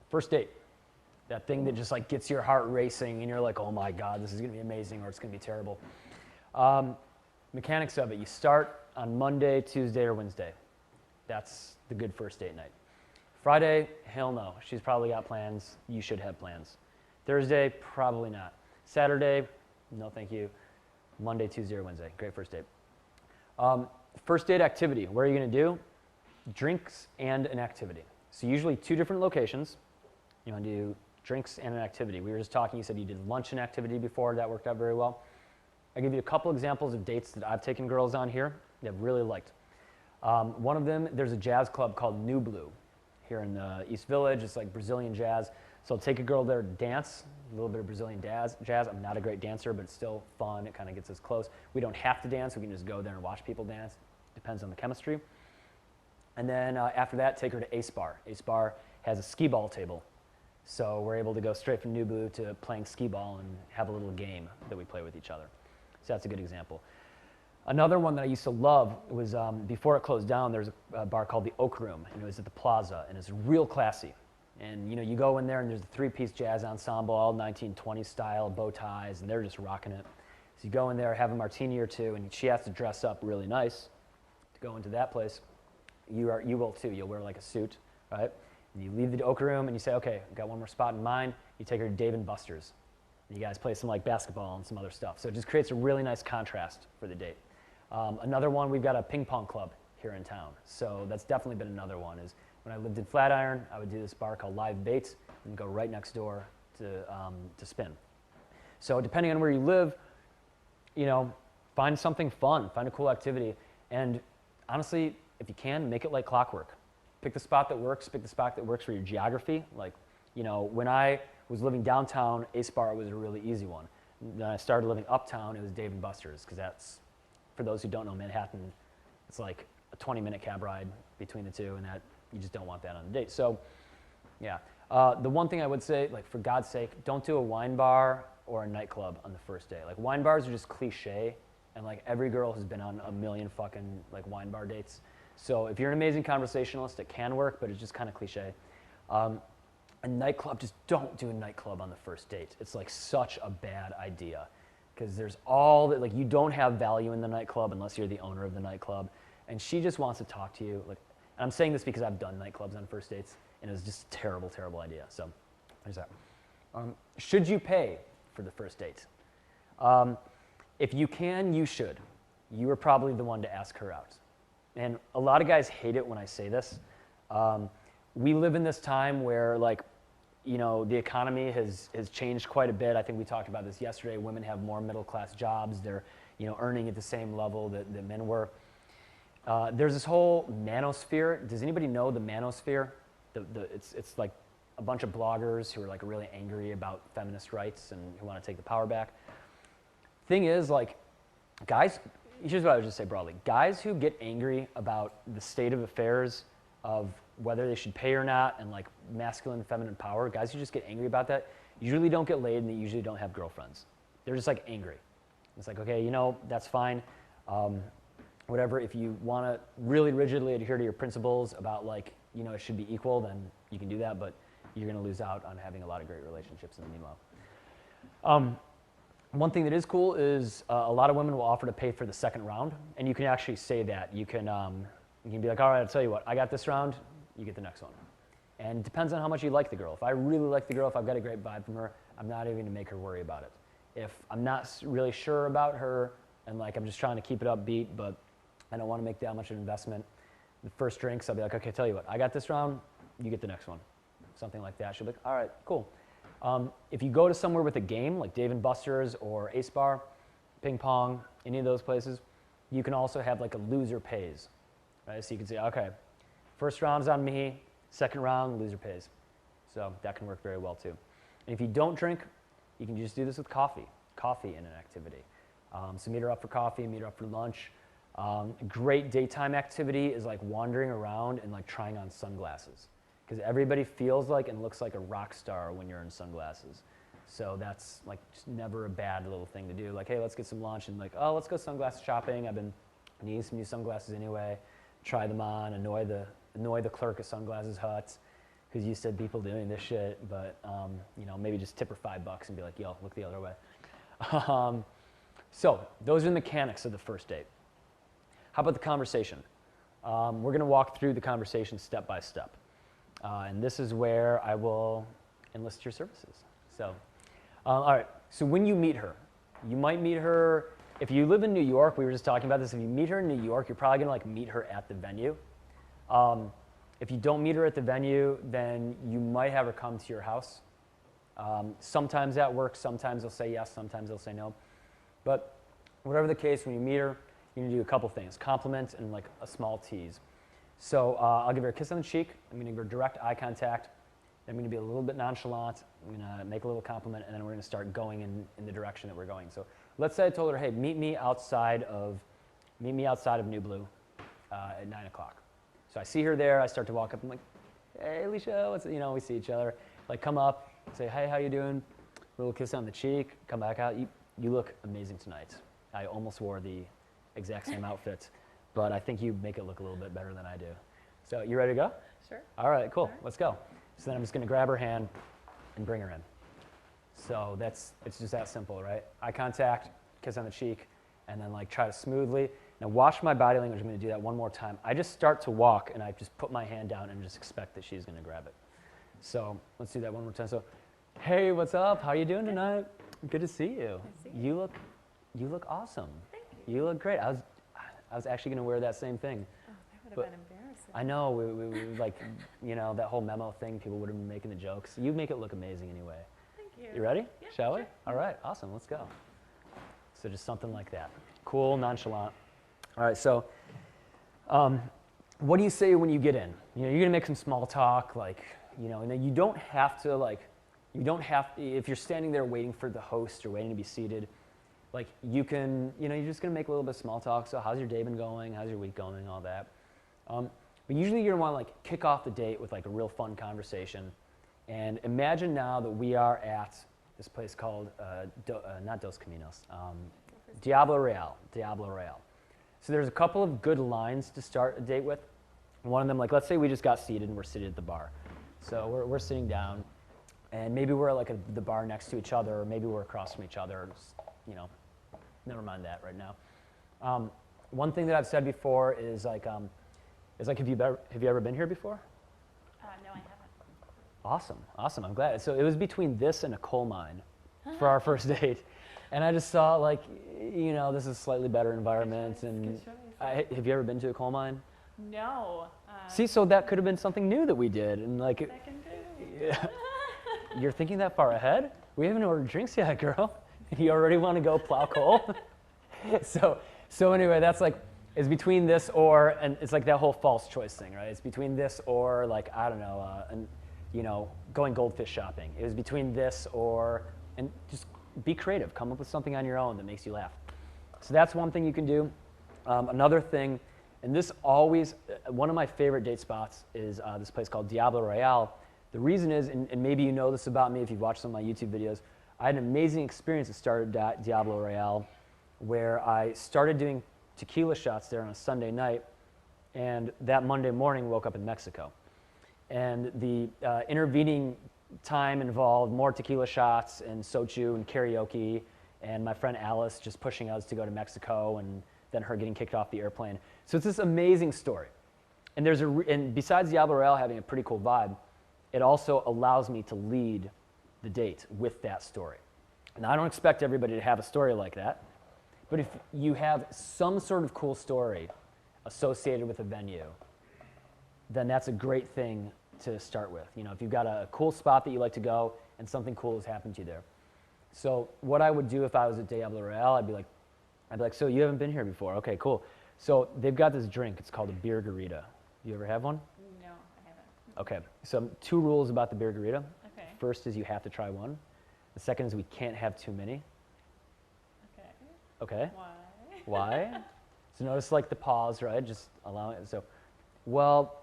First date. That thing that just like gets your heart racing and you're like, oh my God, this is gonna be amazing or it's gonna be terrible. Mechanics of it, you start on Monday, Tuesday, or Wednesday. That's the good first date night. Friday, hell no. She's probably got plans. You should have plans. Thursday, probably not. Saturday, no thank you. Monday, Tuesday, or Wednesday. Great first date. First date activity. What are you gonna do? Drinks and an activity. So usually 2 different locations. You wanna do drinks and an activity. We were just talking, you said you did lunch and activity before. That worked out very well. I'll give you a couple examples of dates that I've taken girls on here that I've really liked. One of them, there's a jazz club called New Blue here in the East Village. It's like Brazilian jazz. So I'll take a girl there to dance, a little bit of Brazilian jazz. I'm not a great dancer, but it's still fun. It kind of gets us close. We don't have to dance. We can just go there and watch people dance. Depends on the chemistry. And then after that, take her to Ace Bar. Ace Bar has a skee ball table. So we're able to go straight from New Blue to playing skee ball and have a little game that we play with each other. So that's a good example. Another one that I used to love was before it closed down, there's a bar called the Oak Room, and it was at the Plaza, and it's real classy. And you go in there and there's a 3-piece jazz ensemble, all 1920s style, bow ties, and they're just rocking it. So you go in there, have a martini or 2, and she has to dress up really nice to go into that place. You will too. You'll wear like a suit, right? And you leave the Oak Room and you say, okay, I've got one more spot in mind. You take her to Dave & Buster's. And you guys play some like basketball and some other stuff. So it just creates a really nice contrast for the date. Another one, we've got a ping pong club here in town. So that's definitely been another one. Is when I lived in Flatiron, I would do this bar called Live Baits and go right next door to spin. So depending on where you live, find something fun, find a cool activity. And honestly, if you can, make it like clockwork. Pick the spot that works, pick the spot that works for your geography. Like, when I was living downtown, Ace Bar was a really easy one. Then I started living uptown, it was Dave & Buster's, because that's, for those who don't know Manhattan, it's like a 20-minute cab ride between the two, and that you just don't want that on a date. So, yeah. The one thing I would say, like, for God's sake, don't do a wine bar or a nightclub on the first day. Like, wine bars are just cliche, and like every girl has been on a million fucking like wine bar dates. So if you're an amazing conversationalist, it can work, but it's just kind of cliche. A nightclub, just don't do a nightclub on the first date. It's like such a bad idea because there's all that, like, you don't have value in the nightclub unless you're the owner of the nightclub, and she just wants to talk to you. Like, and I'm saying this because I've done nightclubs on first dates, and it was just a terrible, terrible idea. So there's that. Should you pay for the first date? If you can, you should. You are probably the one to ask her out. And a lot of guys hate it when I say this. We live in this time where, like, the economy has changed quite a bit. I think we talked about this yesterday. Women have more middle-class jobs. They're, earning at the same level that men were. There's this whole manosphere. Does anybody know the manosphere? It's like a bunch of bloggers who are like really angry about feminist rights and who want to take the power back. Thing is, like, guys, here's what I would just say broadly. Guys who get angry about the state of affairs of whether they should pay or not and like masculine and feminine power, guys who just get angry about that usually don't get laid and they usually don't have girlfriends. They're just like angry. It's like, okay, that's fine. Whatever, if you want to really rigidly adhere to your principles about like, it should be equal, then you can do that, but you're going to lose out on having a lot of great relationships in the meanwhile. One thing that is cool is a lot of women will offer to pay for the second round, and you can actually say that. You can be like, all right, I'll tell you what, I got this round, you get the next one. And it depends on how much you like the girl. If I really like the girl, if I've got a great vibe from her, I'm not even going to make her worry about it. If I'm not really sure about her, and like I'm just trying to keep it upbeat, but I don't want to make that much of an investment, the first drinks, I'll be like, okay, tell you what, I got this round, you get the next one. Something like that. She'll be like, all right, cool. If you go to somewhere with a game, like Dave & Buster's or Ace Bar, ping pong, any of those places, you can also have like a loser pays, right? So you can say, okay, first round's on me, second round, loser pays. So that can work very well too. And if you don't drink, you can just do this with coffee in an activity. So meet her up for coffee, meet her up for lunch. A great daytime activity is like wandering around and like trying on sunglasses. Because everybody feels like and looks like a rock star when you're in sunglasses. So that's like just never a bad little thing to do. Like, hey, let's get some lunch, and like, oh, let's go sunglasses shopping. I've been needing some new sunglasses anyway. Try them on, annoy the clerk at Sunglasses Hut. because you said people doing this shit, but you know, maybe just tip her $5 and be like, yo, look the other way. So those are the mechanics of the first date. How about the conversation? We're going to walk through the conversation step by step. And this is where I will enlist your services. So, all right, so when you meet her, you might meet her, if you live in New York, we were just talking about this, if you meet her in New York, you're probably going to like meet her at the venue. If you don't meet her at the venue, then you might have her come to your house. Sometimes that works, sometimes they'll say yes, sometimes they'll say no. But whatever the case, when you meet her, you're going to do a couple things, compliment and like a small tease. So I'll give her a kiss on the cheek, I'm going to give her direct eye contact, I'm going to be a little bit nonchalant, I'm going to make a little compliment, and then we're going to start going in the direction that we're going. So let's say I told her, hey, meet me outside of New Blue at 9 o'clock. So I see her there, I start to walk up, I'm like, hey, Alicia, what's it? You know, we see each other, like come up, say, hey, how you doing? A little kiss on the cheek, come back out, you look amazing tonight. I almost wore the exact same outfit, but I think you make it look a little bit better than I do. So you ready to go? Sure. All right, cool, let's go. So then I'm just gonna grab her hand and bring her in. So it's just that simple, right? Eye contact, kiss on the cheek, and then like try to smoothly. Now watch my body language, I'm gonna do that one more time. I just start to walk and I just put my hand down and just expect that she's gonna grab it. So let's do that one more time. So, hey, what's up? How you doing tonight? Good to see you. You look awesome. Thank you. You look great. I was actually gonna wear that same thing. Oh, that would have been embarrassing. I know, we like, you know, that whole memo thing, people would have been making the jokes. You make it look amazing anyway. Thank you. You ready? Yeah, Shall we? sure. All right, awesome, let's go. So just something like that. Cool, nonchalant. All right, so what do you say when you get in? You know, you're gonna make some small talk, like, you know, and then you don't have to, if you're standing there waiting for the host or waiting to be seated, like you can, you know, you're just gonna make a little bit of small talk. So how's your day been going? How's your week going? All that. But usually you're gonna wanna like kick off the date with like a real fun conversation. And imagine now that we are at this place called, not Dos Caminos, Diablo Real. So there's a couple of good lines to start a date with. One of them, like let's say we just got seated and we're seated at the bar. So we're sitting down and maybe we're like at the bar next to each other, or maybe we're across from each other, just, you know, never mind that right now. One thing that I've said before is like have you ever been here before? No, I haven't. Awesome, I'm glad. So it was between this and a coal mine for our first date. And I just saw like, you know, this is a slightly better environment. Good choice. Have you ever been to a coal mine? No. See, so that could have been something new that we did. And like, Second date. yeah. You're thinking that far ahead? We haven't ordered drinks yet, girl. You already want to go plow coal? So anyway, that's like, it's between this or, and it's like that whole false choice thing, right? It's between this or like, I don't know, you know, going goldfish shopping. It was between this or, and just be creative. Come up with something on your own that makes you laugh. So that's one thing you can do. Another thing, and this always, one of my favorite date spots is this place called Diablo Real. The reason is, and maybe you know this about me if you've watched some of my YouTube videos, I had an amazing experience that started at Diablo Real where I started doing tequila shots there on a Sunday night, and that Monday morning woke up in Mexico. And the intervening time involved more tequila shots and soju and karaoke, and my friend Alice just pushing us to go to Mexico, and then her getting kicked off the airplane. So it's this amazing story. And and besides Diablo Real having a pretty cool vibe, it also allows me to lead the date with that story. Now, I don't expect everybody to have a story like that, but if you have some sort of cool story associated with a venue, then that's a great thing to start with. You know, if you've got a cool spot that you like to go and something cool has happened to you there. So what I would do if I was at Diablo Real, I'd be like, so you haven't been here before? Okay, cool. So they've got this drink, it's called a beer garita. You ever have one? No, I haven't. Okay, so 2 rules about the beer garita. Okay. First is you have to try one. The second is we can't have too many. Okay. Okay? Why? Why? So notice like the pause, right? Just allow it. So, well,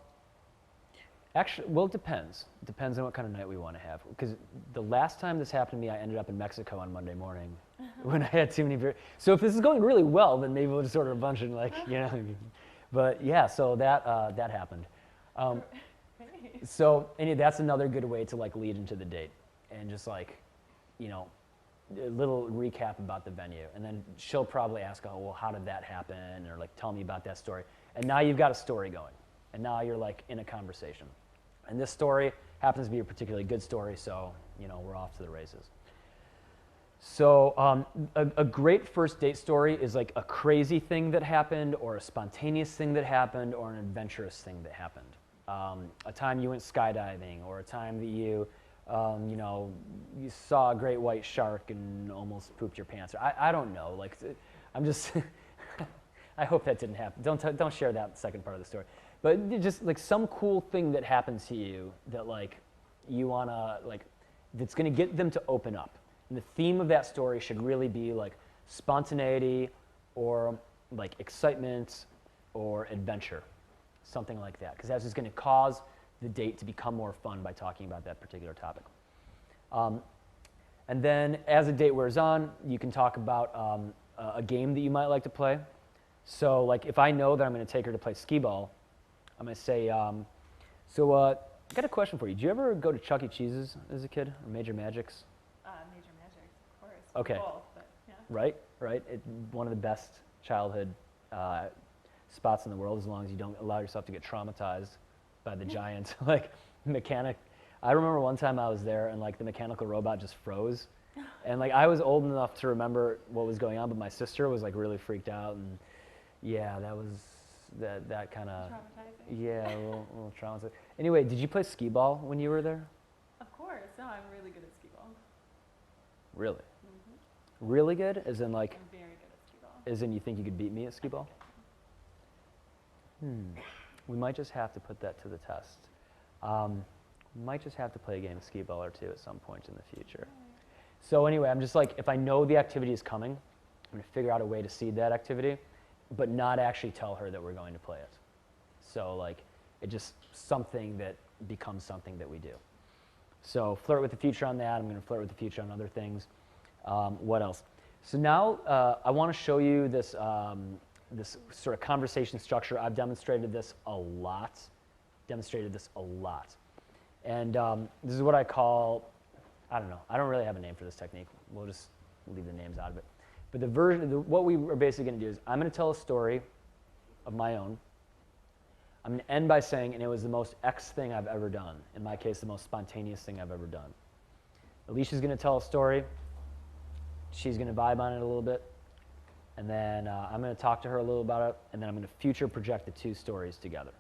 actually, well, it depends. It depends on what kind of night we want to have. Because the last time this happened to me, I ended up in Mexico on Monday morning when I had too many beer. So if this is going really well, then maybe we'll just order a bunch and like, you know. But yeah, so that happened. Great. So that's another good way to like lead into the date, and just like, you know, a little recap about the venue, and then she'll probably ask, oh, well, how did that happen, or like tell me about that story, and now you've got a story going, and now you're like in a conversation, and this story happens to be a particularly good story, so you know we're off to the races. So a great first date story is like a crazy thing that happened, or a spontaneous thing that happened, or an adventurous thing that happened. A time you went skydiving, or a time that you saw a great white shark and almost pooped your pants. I don't know. Like, I'm just, I hope that didn't happen. Don't share that second part of the story. But just like some cool thing that happens to you that like you wanna like, that's gonna get them to open up. And the theme of that story should really be like spontaneity, or like excitement, or adventure, something like that. Because that's just gonna cause the date to become more fun by talking about that particular topic. And then as the date wears on, you can talk about a game that you might like to play. So like if I know that I'm going to take her to play skee ball, I'm going to say, I got a question for you. Did you ever go to Chuck E. Cheese's as a kid, or Major Magic's? Major Magic, of course. Okay. Both, but yeah. Right. One of the best childhood spots in the world, as long as you don't allow yourself to get traumatized by the giant like mechanic. I remember one time I was there and like the mechanical robot just froze, and like I was old enough to remember what was going on, but my sister was like really freaked out, and yeah, that was that kind of Traumatizing. yeah, a little traumatizing. Anyway, did you play skee ball when you were there? Of course. No, I'm really good at skee ball. Really? Mm-hmm. Really good? As in like, I'm very good at skee ball. as in you think you could beat me at skee ball? We might just have to put that to the test. We might just have to play a game of skee ball or two at some point in the future. So anyway, I'm just like, if I know the activity is coming, I'm going to figure out a way to seed that activity, but not actually tell her that we're going to play it. So like, it just something that becomes something that we do. So flirt with the future on that. I'm going to flirt with the future on other things. What else? So now I want to show you this, this sort of conversation structure. I've demonstrated this a lot. And this is what I call, I don't know, I don't really have a name for this technique. We'll just leave the names out of it. But the version, what we are basically going to do is I'm going to tell a story of my own. I'm going to end by saying, and it was the most X thing I've ever done. In my case, the most spontaneous thing I've ever done. Alicia's going to tell a story. She's going to vibe on it a little bit. And then I'm going to talk to her a little about it, and then I'm going to future project the two stories together.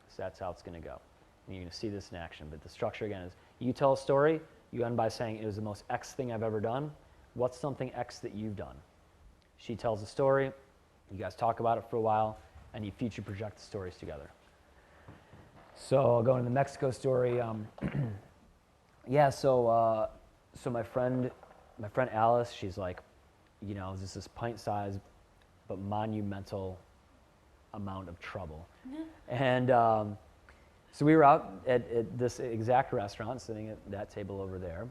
So that's how it's going to go. And you're going to see this in action. But the structure, again, is you tell a story, you end by saying, it was the most X thing I've ever done. What's something X that you've done? She tells a story, you guys talk about it for a while, and you future project the stories together. So I'll go into the Mexico story. Yeah, so my friend Alice, she's like, you know, this pint-sized but monumental amount of trouble. And so we were out at this exact restaurant, sitting at that table over there.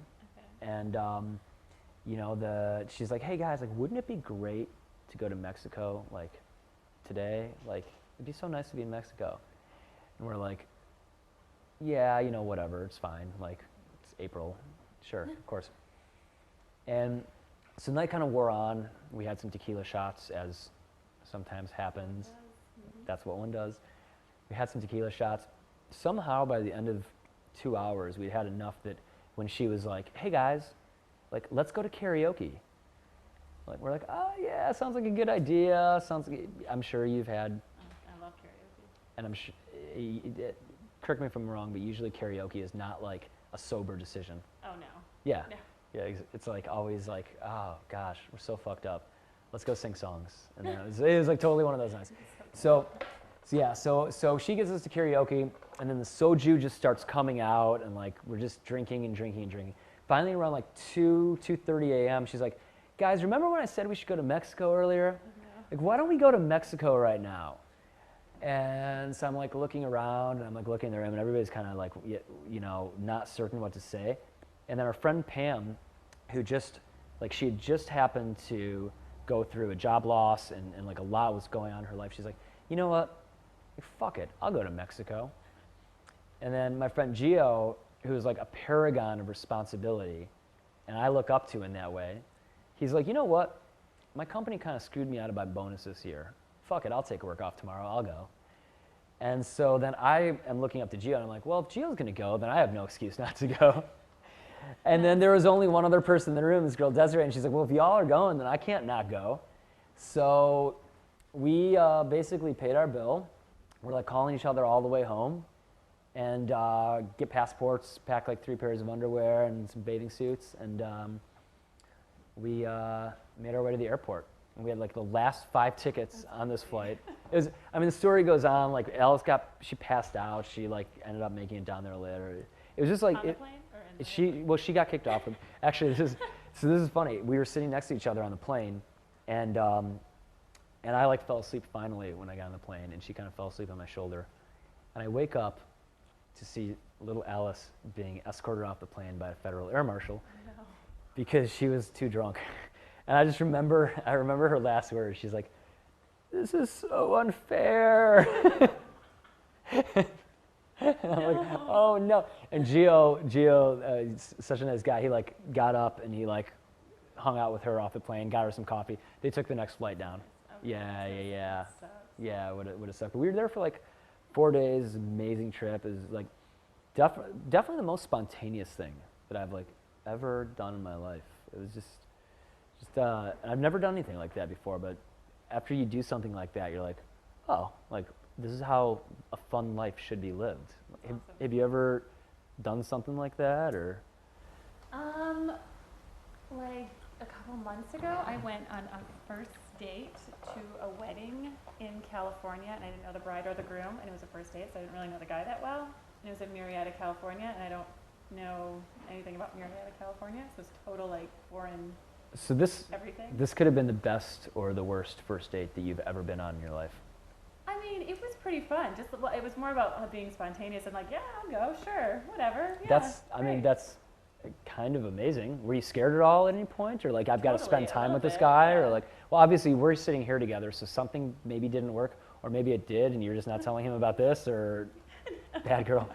Okay. And you know, she's like, hey guys, like, wouldn't it be great to go to Mexico, like, today? Like, it'd be so nice to be in Mexico. And we're like, yeah, you know, whatever, it's fine. Like, it's April, sure, of course. And so the night kind of wore on. We had some tequila shots, as sometimes happens. That's what one does. We had some tequila shots. Somehow, by the end of 2 hours, we'd had enough that when she was like, hey guys, like, let's go to karaoke. Like, we're like, oh yeah, sounds like a good idea. Sounds like, I'm sure you've had, I love karaoke. and I'm sure, correct me if I'm wrong, but usually karaoke is not like a sober decision. Oh no. Yeah. No. Yeah, it's like always like, oh gosh, we're so fucked up. Let's go sing songs. And then it was like totally one of those nights. So she gets us to karaoke, and then the soju just starts coming out, and like we're just drinking and drinking and drinking. Finally, around like 2:30 a.m., she's like, guys, remember when I said we should go to Mexico earlier? No. Like, why don't we go to Mexico right now? And so I'm like looking around, and I'm like looking in the room, and everybody's kind of like, you know, not certain what to say. And then our friend Pam, who just, like, she had just happened to go through a job loss, and like a lot was going on in her life. She's like, you know what? Like, fuck it, I'll go to Mexico. And then my friend Gio, who's like a paragon of responsibility, and I look up to in that way, he's like, you know what? My company kind of screwed me out of my bonus this year. Fuck it, I'll take work off tomorrow, I'll go. And so then I am looking up to Gio, and I'm like, well, if Gio's gonna go, then I have no excuse not to go. And then there was only one other person in the room, this girl Desiree, and she's like, well, if y'all are going, then I can't not go. So we basically paid our bill. We're like calling each other all the way home, and get passports, pack like 3 pairs of underwear and some bathing suits, and we made our way to the airport. And we had like the last 5 tickets on this flight. It was, I mean, the story goes on, like Alice she passed out, she like ended up making it down there later. It was just like, On the plane or in the she got kicked off. Actually, this is funny. We were sitting next to each other on the plane, and I like fell asleep finally when I got on the plane, and she kind of fell asleep on my shoulder. And I wake up to see little Alice being escorted off the plane by a federal air marshal No. because she was too drunk. And I remember her last words. She's like, "This is so unfair." And I'm like, oh no. And Gio, such a nice guy, he like got up and he like hung out with her off the plane, got her some coffee. They took the next flight down. Okay, Yeah. that sucks. Yeah, it would have sucked. But we were there for like 4 days, amazing trip. It was like definitely the most spontaneous thing that I've like ever done in my life. It was just I've never done anything like that before, but after you do something like that, you're like, oh, like this is how a fun life should be lived. Awesome. Have you ever done something like that, or? Like a couple months ago, I went on a first date to a wedding in California, and I didn't know the bride or the groom, and it was a first date, so I didn't really know the guy that well. And it was in Murrieta, California, and I don't know anything about Murrieta, California, so it's total like foreign So everything. this could have been the best or the worst first date that you've ever been on in your life. I mean, it was pretty fun. Just it was more about being spontaneous and like, yeah, I'll go, sure, whatever. Yeah, I mean, great. that's kind of amazing. Were you scared at all at any point, or like I've got to Totally, spend a time little with this bit, guy, or yeah. like, well, obviously we're sitting here together, so something maybe didn't work, or maybe it did, and you're just not telling him about this, or bad girl.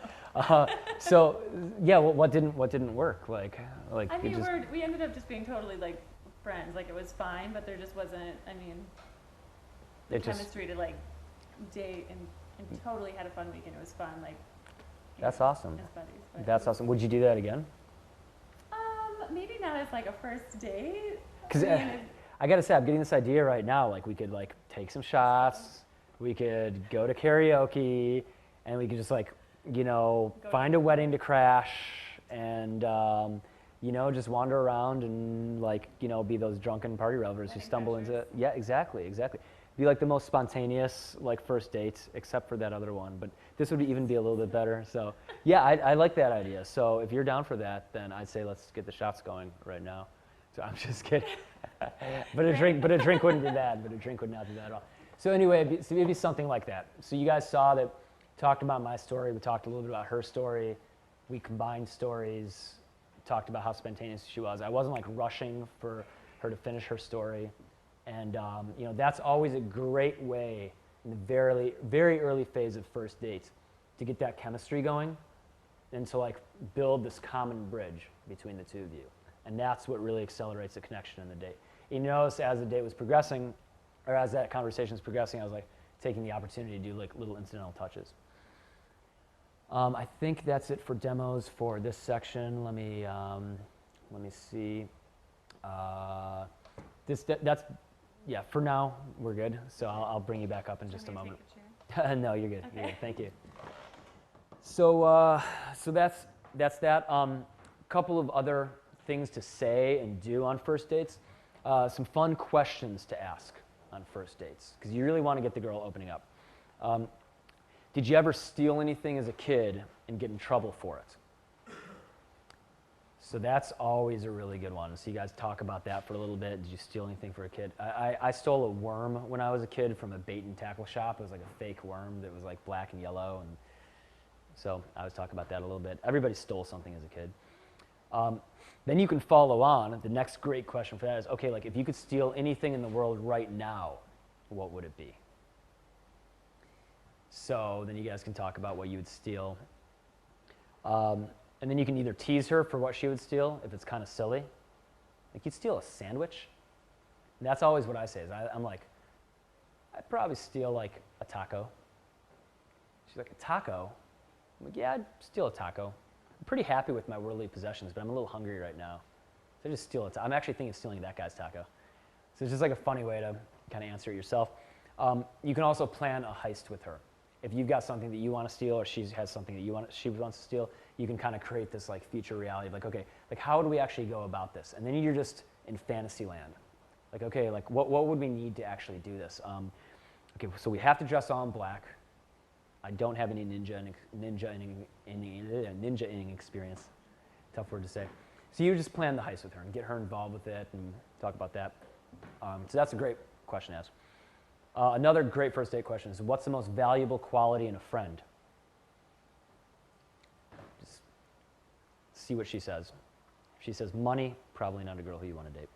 So yeah, what didn't work? Like I it mean, just, we ended up just being totally like friends. Like it was fine, but there just wasn't. I mean, the it just chemistry to like date and totally had a fun weekend. It was fun. Like that's awesome. as buddies. But That's awesome. Would you do that again? maybe not as like a first date. Because I gotta say, I'm getting this idea right now. Like we could like take some shots, we could go to karaoke, and we could just like, you know, find a wedding to crash, and you know, just wander around and like, you know, be those drunken party revelers who Wedding stumble into. crashers. Yeah, exactly. Be like the most spontaneous like first dates, except for that other one. But this would even be a little bit better. So yeah, I like that idea. So if you're down for that, then I'd say let's get the shots going right now. So I'm just kidding. but a drink wouldn't be bad. But a drink would not be bad at all. So anyway, maybe something like that. So you guys saw that, talked about my story. We talked a little bit about her story. We combined stories. Talked about how spontaneous she was. I wasn't like rushing for her to finish her story. And you know, that's always a great way in the very, very early phase of first dates to get that chemistry going and to like build this common bridge between the two of you. And that's what really accelerates the connection in the date. You notice as the date was progressing, or as that conversation was progressing, I was like taking the opportunity to do like little incidental touches. I think that's it for demos for this section. Let me see. That's yeah. For now, we're good. So I'll bring you back up in just a moment. No, you're good. Okay. You're good. Thank you. So that's that. Couple of other things to say and do on first dates. Some fun questions to ask on first dates because you really want to get the girl opening up. Did you ever steal anything as a kid and get in trouble for it? So that's always a really good one. So you guys talk about that for a little bit. Did you steal anything for a kid? I stole a worm when I was a kid from a bait and tackle shop. It was like a fake worm that was like black and yellow. And so I was talking about that a little bit. Everybody stole something as a kid. Then you can follow on. The next great question for that is, okay, like if you could steal anything in the world right now, what would it be? So then you guys can talk about what you would steal. And then you can either tease her for what she would steal if it's kind of silly. Like, you'd steal a sandwich? And that's always what I say. I'm like, I'd probably steal like a taco. She's like, a taco? I'm like, yeah, I'd steal a taco. I'm pretty happy with my worldly possessions, but I'm a little hungry right now. So I just steal it. I'm actually thinking of stealing that guy's taco. So it's just like a funny way to kind of answer it yourself. You can also plan a heist with her. If you've got something that you want to steal, or she has something that she wants to steal, you can kind of create this like future reality of like, okay, like how do we actually go about this? And then you're just in fantasy land. Like, okay, like what would we need to actually do this? Okay, so we have to dress all in black. I don't have any ninja inning experience. Tough word to say. So you just plan the heist with her and get her involved with it and talk about that. So that's a great question to ask. Another great first date question is, what's the most valuable quality in a friend? Just see what she says. If she says money, probably not a girl who you want to date.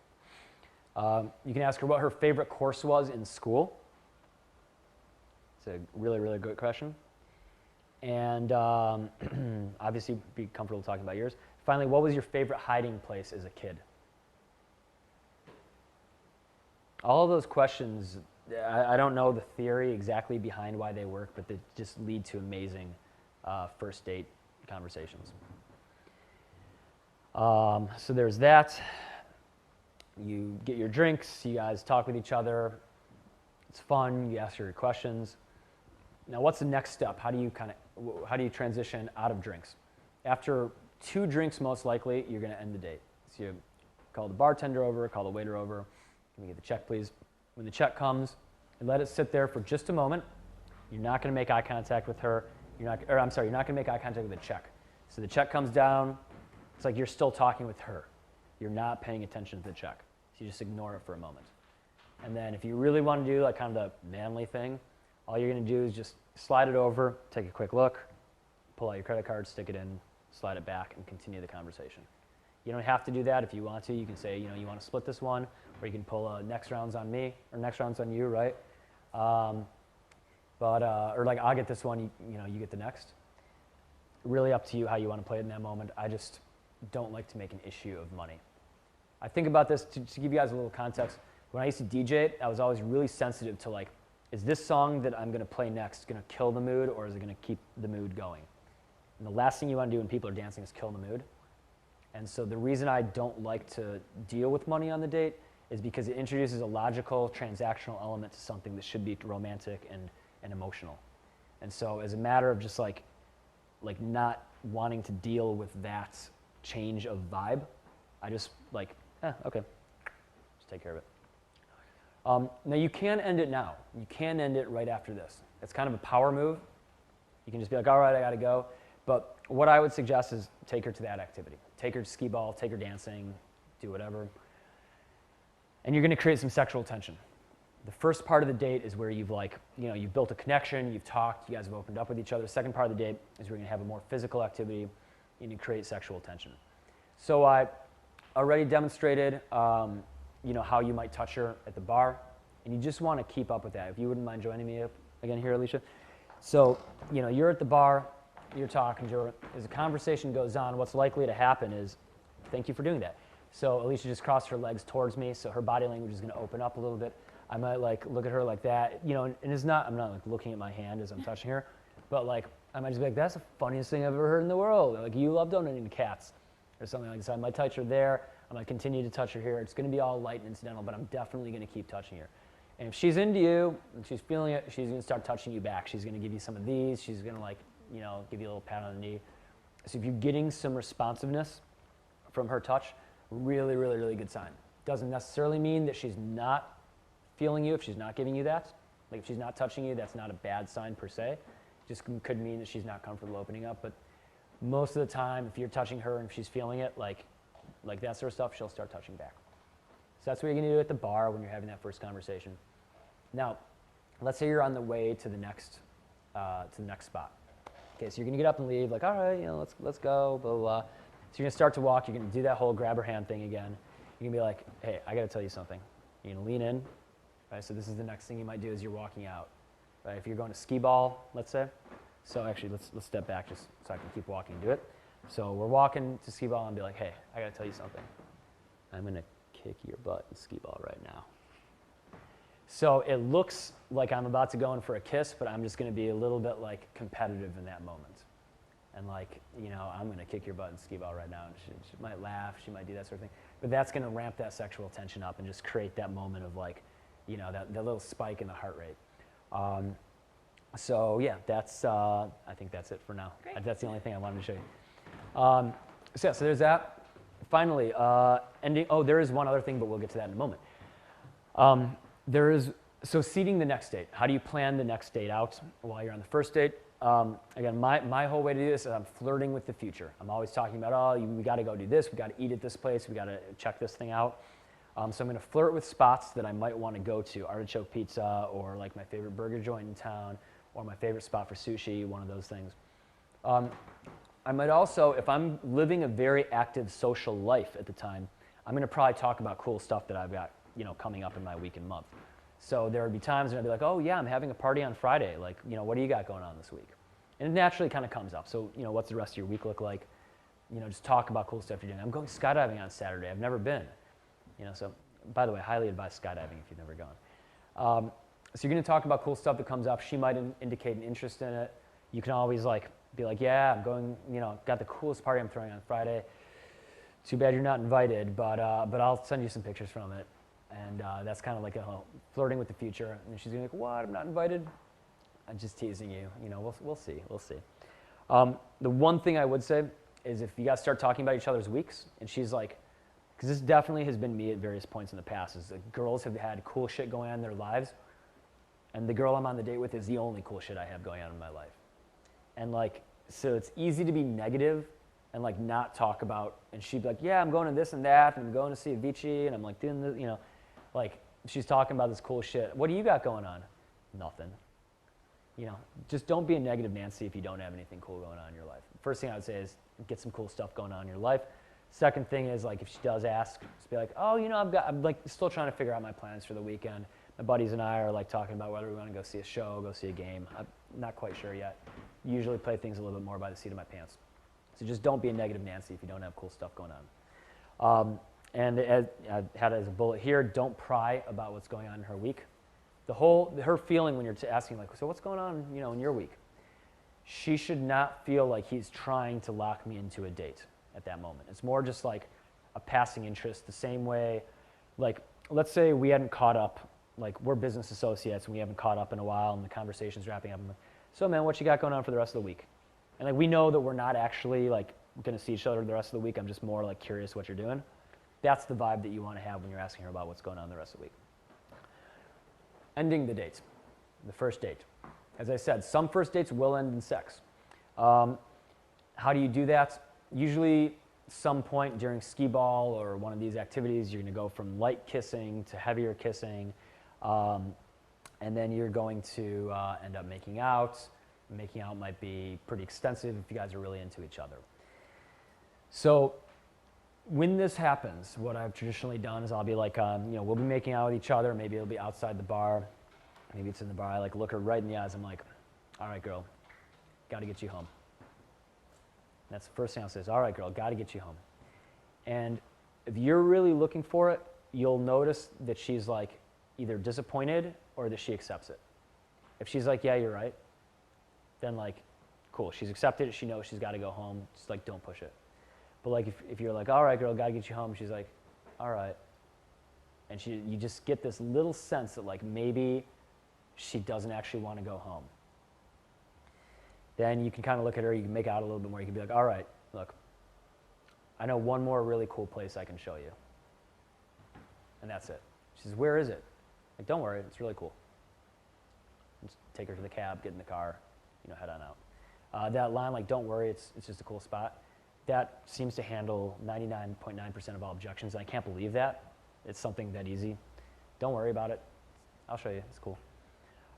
You can ask her what her favorite course was in school. It's a really, really good question. And obviously be comfortable talking about yours. Finally, what was your favorite hiding place as a kid? All of those questions, I don't know the theory exactly behind why they work, but they just lead to amazing first date conversations. So there's that. You get your drinks, you guys talk with each other. It's fun, you ask her your questions. Now, what's the next step? How do you transition out of drinks? After 2 drinks, most likely, you're going to end the date. So you call the bartender over, call the waiter over. Can we get the check, please? When the check comes, you let it sit there for just a moment. You're not going to make eye contact with her. You're not going to make eye contact with the check. So the check comes down. It's like you're still talking with her. You're not paying attention to the check. So you just ignore it for a moment. And then if you really want to do like kind of the manly thing, all you're going to do is just slide it over, take a quick look, pull out your credit card, stick it in, slide it back, and continue the conversation. You don't have to do that if you want to. You can say, you want to split this one, or you can pull next round's on me, or next round's on you, right? Or like I'll get this one, you get the next. Really up to you how you want to play it in that moment. I just don't like to make an issue of money. I think about this to give you guys a little context. When I used to DJ, I was always really sensitive to like, is this song that I'm going to play next going to kill the mood, or is it going to keep the mood going? And the last thing you want to do when people are dancing is kill the mood. And so the reason I don't like to deal with money on the date is because it introduces a logical, transactional element to something that should be romantic and emotional. And so as a matter of just like not wanting to deal with that change of vibe, I just like, okay, just take care of it. Now you can end it now. You can end it right after this. It's kind of a power move. You can just be like, all right, I gotta go. But what I would suggest is take her to that activity. Take her to skee ball, take her dancing, do whatever. And you're gonna create some sexual tension. The first part of the date is where you've you've built a connection, you've talked, you guys have opened up with each other. The second part of the date is where you're gonna have a more physical activity and you create sexual tension. So I already demonstrated how you might touch her at the bar, and you just want to keep up with that. If you wouldn't mind joining me up again here, Alicia. So, you're at the bar, you're talking to her. As the conversation goes on, what's likely to happen is, thank you for doing that. So Alicia just crossed her legs towards me, so her body language is going to open up a little bit. I might look at her like that, and I'm not looking at my hand as I'm touching her, but I might just be like, that's the funniest thing I've ever heard in the world. Like, you love donating cats, or something like that. So I might touch her there. I might continue to touch her here. It's going to be all light and incidental, but I'm definitely going to keep touching her. And if she's into you and she's feeling it, she's going to start touching you back. She's going to give you some of these. She's going to give you a little pat on the knee. So if you're getting some responsiveness from her touch, really, really, really good sign. Doesn't necessarily mean that she's not feeling you if she's not giving you that. Like if she's not touching you, that's not a bad sign per se. Just could mean that she's not comfortable opening up. But most of the time, if you're touching her and if she's feeling it, like that sort of stuff, she'll start touching back. So that's what you're going to do at the bar when you're having that first conversation. Now, let's say you're on the way to the next spot. Okay, so you're going to get up and leave, like, all right, let's go, blah, blah, blah. So you're going to start to walk. You're going to do that whole grab her hand thing again. You're going to be like, hey, I got to tell you something. You're going to lean in. Right? So this is the next thing you might do as you're walking out. Right? If you're going to skee ball, let's say. So actually, let's step back just so I can keep walking and do it. So we're walking to skee ball and be like, hey, I gotta tell you something. I'm gonna kick your butt in skee ball right now. So it looks like I'm about to go in for a kiss, but I'm just gonna be a little bit like competitive in that moment. And like, you know, I'm gonna kick your butt in skee ball right now. And she might laugh, she might do that sort of thing. But that's gonna ramp that sexual tension up and just create that moment of like, you know, that little spike in the heart rate. So yeah, that's, I think that's it for now. Great. That's the only thing I wanted to show you. So yeah, so there's that. Finally, ending, oh, there is one other thing, but we'll get to that in a moment. So seeding the next date. How do you plan the next date out while you're on the first date? Again, my whole way to do this is I'm flirting with the future. I'm always talking about, oh, we got to go do this. We got to eat at this place. We got to check this thing out. So I'm going to flirt with spots that I might want to go to, Artichoke Pizza, or like my favorite burger joint in town, or my favorite spot for sushi, one of those things. I might also, if I'm living a very active social life at the time, I'm going to probably talk about cool stuff that I've got, you know, coming up in my week and month. So there would be times when I'd be like, oh yeah, I'm having a party on Friday. Like, you know, what do you got going on this week? And it naturally kind of comes up. So, you know, what's the rest of your week look like? You know, just talk about cool stuff you're doing. I'm going skydiving on Saturday. I've never been. You know, so by the way, highly advise skydiving if you've never gone. So you're going to talk about cool stuff that comes up. She might indicate an interest in it. You can always like be like, yeah, I'm going, you know, got the coolest party I'm throwing on Friday. Too bad you're not invited, but I'll send you some pictures from it. And that's kind of like a flirting with the future. And she's going to be like, what, I'm not invited? I'm just teasing you. You know, we'll see. The one thing I would say is if you guys start talking about each other's weeks, and she's like, because this definitely has been me at various points in the past, is that girls have had cool shit going on in their lives, and the girl I'm on the date with is the only cool shit I have going on in my life. And like, so it's easy to be negative and like not talk about, and she'd be like, yeah, I'm going to this and that, and I'm going to see Avicii, and I'm like doing this, you know, like she's talking about this cool shit. What do you got going on? Nothing. You know, just don't be a negative Nancy if you don't have anything cool going on in your life. First thing I would say is get some cool stuff going on in your life. Second thing is like if she does ask, just be like, oh, you know, I'm like still trying to figure out my plans for the weekend. My buddies and I are like talking about whether we want to go see a show, go see a game. I'm not quite sure yet. Usually play things a little bit more by the seat of my pants. So just don't be a negative Nancy if you don't have cool stuff going on. And as I had it as a bullet here, don't pry about what's going on in her week. Her feeling when you're asking like, so what's going on, you know, in your week? She should not feel like he's trying to lock me into a date at that moment. It's more just like a passing interest, the same way, like, let's say we hadn't caught up, like we're business associates and we haven't caught up in a while and the conversation's wrapping up. So man, what you got going on for the rest of the week? And like we know that we're not actually like gonna see each other the rest of the week. I'm just more like curious what you're doing. That's the vibe that you want to have when you're asking her about what's going on the rest of the week. Ending the date, the first date. As I said, some first dates will end in sex. How do you do that? Usually some point during skee ball or one of these activities, you're going to go from light kissing to heavier kissing, and then you're going to end up making out. Making out might be pretty extensive if you guys are really into each other. So when this happens, what I've traditionally done is I'll be like, you know, we'll be making out with each other. Maybe it'll be outside the bar. Maybe it's in the bar. I like look her right in the eyes. I'm like, all right, girl, got to get you home. That's the first thing I'll say is, all right, girl, got to get you home. And if you're really looking for it, you'll notice that she's like either disappointed or that she accepts it. If she's like, yeah, you're right, then like, cool, she's accepted it. She knows she's got to go home. Just like, don't push it. But like if you're like, all right, girl, got to get you home, she's like, all right. And you just get this little sense that like maybe she doesn't actually want to go home. Then you can kind of look at her, you can make out a little bit more. You can be like, all right, look, I know one more really cool place I can show you. And that's it. She says, where is it? Like, don't worry, it's really cool. Just take her to the cab, get in the car, you know, head on out. That line, like, don't worry, it's just a cool spot, that seems to handle 99.9% of all objections. And I can't believe that. It's something that easy. Don't worry about it. I'll show you, it's cool.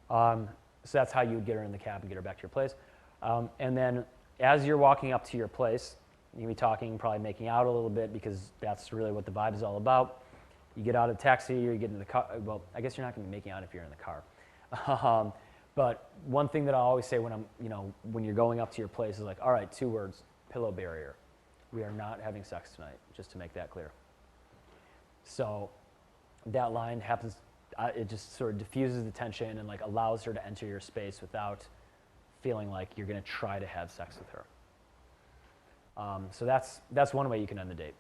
So that's how you would get her in the cab and get her back to your place. And then as you're walking up to your place, you'll be talking, probably making out a little bit because that's really what the vibe is all about. You get out of the taxi or you get into the car. Well, I guess you're not going to be making out if you're in the car. But one thing that I always say when when you're going up to your place is like, all right, 2 words. pillow barrier. We are not having sex tonight, just to make that clear. So that line happens, it just sort of diffuses the tension and like allows her to enter your space without feeling like you're going to try to have sex with her. So that's one way you can end the date.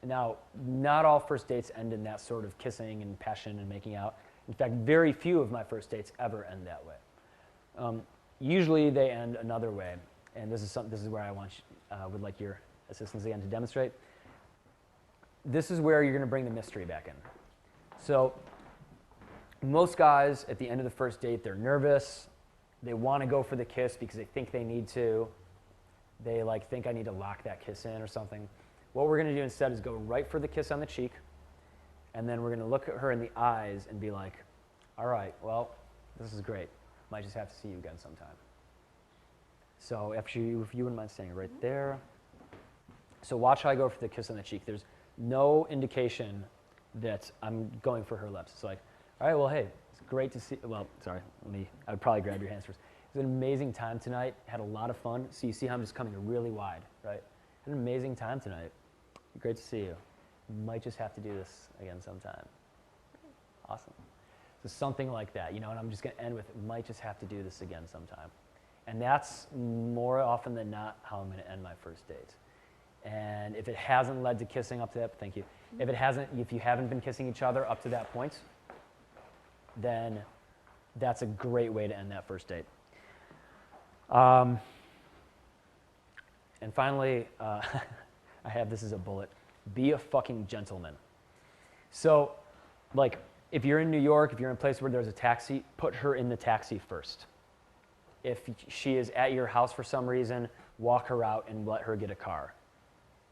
Now, not all first dates end in that sort of kissing and passion and making out. In fact, very few of my first dates ever end that way. Usually they end another way, and this is where I would like your assistance again to demonstrate. This is where you're going to bring the mystery back in. So most guys at the end of the first date, they're nervous. They want to go for the kiss because they think they need to. They like think I need to lock that kiss in or something. What we're going to do instead is go right for the kiss on the cheek, and then we're going to look at her in the eyes and be like, all right, well, this is great. Might just have to see you again sometime. So if you wouldn't mind staying right there. So watch how I go for the kiss on the cheek. There's no indication that I'm going for her lips. It's like, all right, well, hey, it's great to see. Well, sorry, I would probably grab your hands first. It was an amazing time tonight. Had a lot of fun. So you see how I'm just coming really wide, right? Had an amazing time tonight. Great to see you. Might just have to do this again sometime. Awesome. So something like that, and I'm just going to end with, might just have to do this again sometime. And that's more often than not how I'm going to end my first date. And if it hasn't led to kissing up to that, thank you. If you haven't been kissing each other up to that point, then that's a great way to end that first date. And finally, I have this as a bullet. Be a fucking gentleman. So, like, if you're in New York, if you're in a place where there's a taxi, put her in the taxi first. If she is at your house for some reason, walk her out and let her get a car.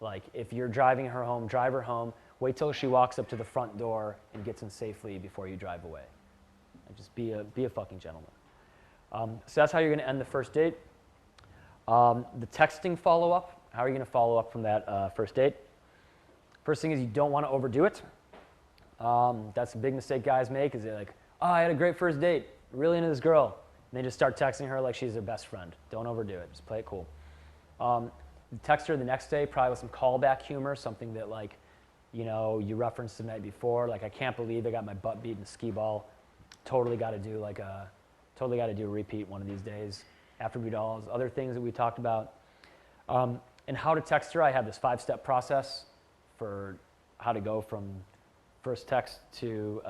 Like, if you're driving her home, drive her home. Wait till she walks up to the front door and gets in safely before you drive away. And just be a fucking gentleman. So that's how you're going to end the first date. The texting follow-up. How are you going to follow up from that first date? First thing is you don't want to overdo it. That's a big mistake guys make is they're like, oh, I had a great first date. Really into this girl. And they just start texting her like she's their best friend. Don't overdo it. Just play it cool. Text her the next day probably with some callback humor, something that like, you referenced the night before. Like, I can't believe I got my butt beat in skee ball. Totally got to do a repeat one of these days. After we do all those other things that we talked about. And how to text her, I have this 5-step process for how to go from first text to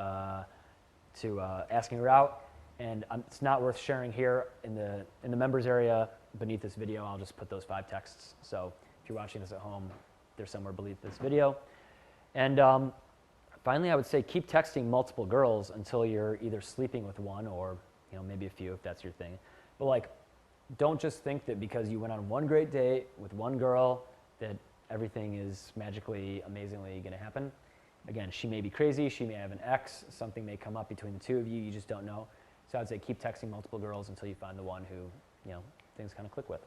asking her out. And it's not worth sharing here in the members area beneath this video. I'll just put those 5 texts. So if you're watching this at home, they're somewhere beneath this video. And finally, I would say keep texting multiple girls until you're either sleeping with one or maybe a few if that's your thing. But like, don't just think that because you went on one great date with one girl that everything is magically, amazingly going to happen. Again, she may be crazy, she may have an ex, something may come up between the two of you just don't know. So I'd say keep texting multiple girls until you find the one who, things kind of click with.